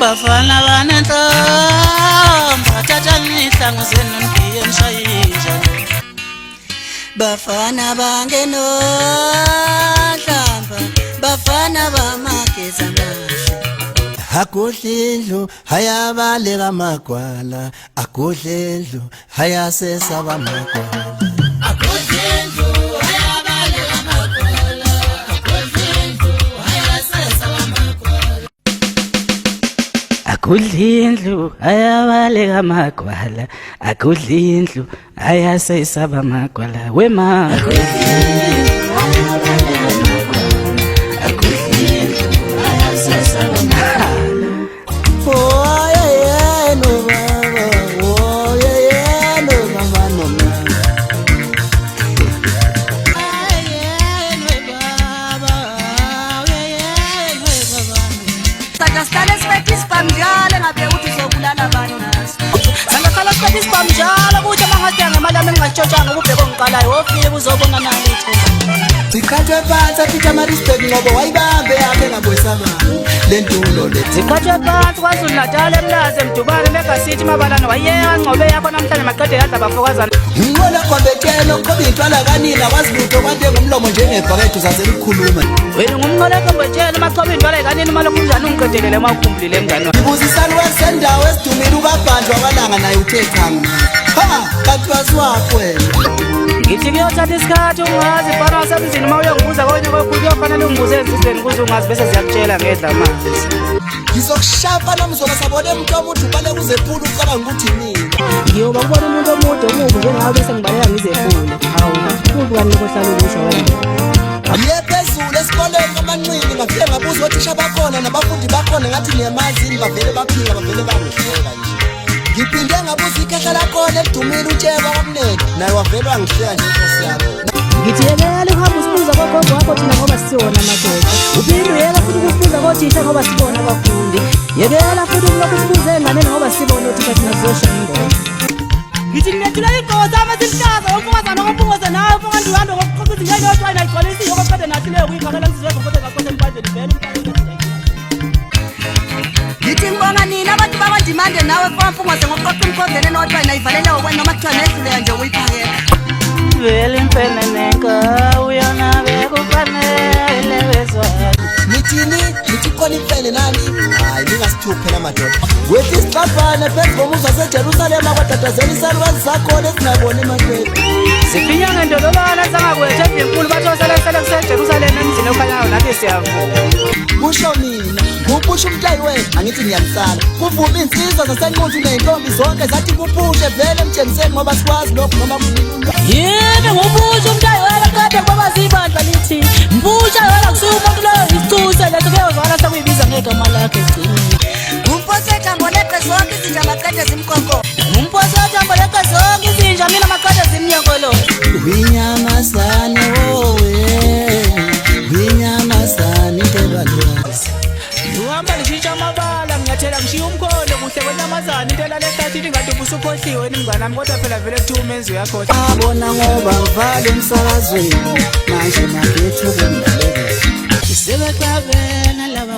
bafana banenhlamba thathanisa ngosenondiye nishayinja bafana bangenonhlamba bafana bamageza amahle akudlindlu hayabaleka amagwala akudlindlu hayasesaba amagwala akudlindlu hayabaleka amagwala akudlindlu hayasesaba amagwala akudlindlu hayabaleka amagwala akudlindlu hayasesaba amagwala wema Zikhathwe phansi afithi ama-respect ngoba wayibambe yakhe engabuyisama lentulo le zikhathwe phansi kwaZulu Natal emlazi emdubane megasithi mabalana wayeka ngcobe yakho namhlanje maqede yadla bafokazana ngibona khombetshelo ukhoba intwala kanina wazilutho kwanti engumlomo njengebhakethu saselikhuluma wena ngumnqola khombetshelo machoba intwala kanina malokhu kunjani ungiqedelele mawukhumbulile mngani ibuzisani wasendawo esidumile ukabhanjwa kwalanga naye uthe changa ha kanti wasiwakho wena ngithi kuyothatha isikhathi ungazi fana wasemzini uma uyangibuza konye kuyofanele ungibuze ensizeni ukuze ungazi bese ziyakutshela ngedla amanzi ngizokushapa namzona sabone mntomu udubale kuzephula ucabanga ukuthi mina ngiyoba kubona umuntu omude umubi njengawe bese ngibaleka ngizephule hawu nakukhulu kani kohlala ukusho wena ngiye phezulu esikoleni kamanqini ngafike ngabuza othisha bakhona nabafundi bakhona ngathi niyamazini bavele baphika bavele bangihleka nje ngiphinde ngabuza ikhehla lakhona edumile utsheba kamnene naye wavelwa ngihleka nje inkosi yami ngithi yekela uhambe usibuza kogogo wakho thina ngoba siyona madoda uphinde uyela futhi ukusibuza kothisha ngoba sibona abafundi yekela futhi ukulokhu usibuza enganeni ngoba sibona othisha thina sizoshaya ingoma ngithi ngiyethula ingozi amazihlaza ngomfokazana ngomfungoze nawe mfokandihamba ngokuqoqa izingane yodwa ayigcwalisa iyo kodwa nathi leyo kuyikhalela sizwe ngoba ngakho empandeni vele ngithi ngibonga nina abantu babandimande nawe mfomfungoze ngokuqoqa umkhondene nodwa nayivalela okwena noma kuthiwa nehlule nje uyiphakela vele impenenenka uyona bekufanele wezwani nithi khona imfene nani hayi ningasithuphe namadoda wethi isixabhane phezu komuzi waseJerusalema kwatatazela isalukazi zakhona esingaboni emadwethu sifinya ngendololwana zangakwethu ezinkulu bathosele kuseJerusalema emzini okhanyayo nathi siyavuka kusho mina ngupusha umntlayi wena angithi ngiyamsala kuvuma insizwa zasenquthu ney'ntombi zonke zathi kuphushe vele emtshengiseni ngoba sikwazi lokhu noma kunilulwa yini ngupusha umntlayi wena kade ngoba zibandla lithi mpusha wena kusuka umuntu loyo isicuse letho kuyozwana sekuyibiza ngegama lakhe egcinini ngumposethambo leqe zonke izinja maqede zimkoko ngumposethambo leqe zonke izinja mina maqede zimnyankolo winyamazane wowe winyamazane intelwalwazi uhamba lishintsha amabala ngiyathela ngishiya umkhondo kuhle kwenyamazane intela lehlathini ngathi ubusukhohliwe mngane wami kodwa phela vele kuthiwa umenzi uyakhohlwa abona ngoba ngivale emsakazweni manje nakethu kumbalekela isebexabena laba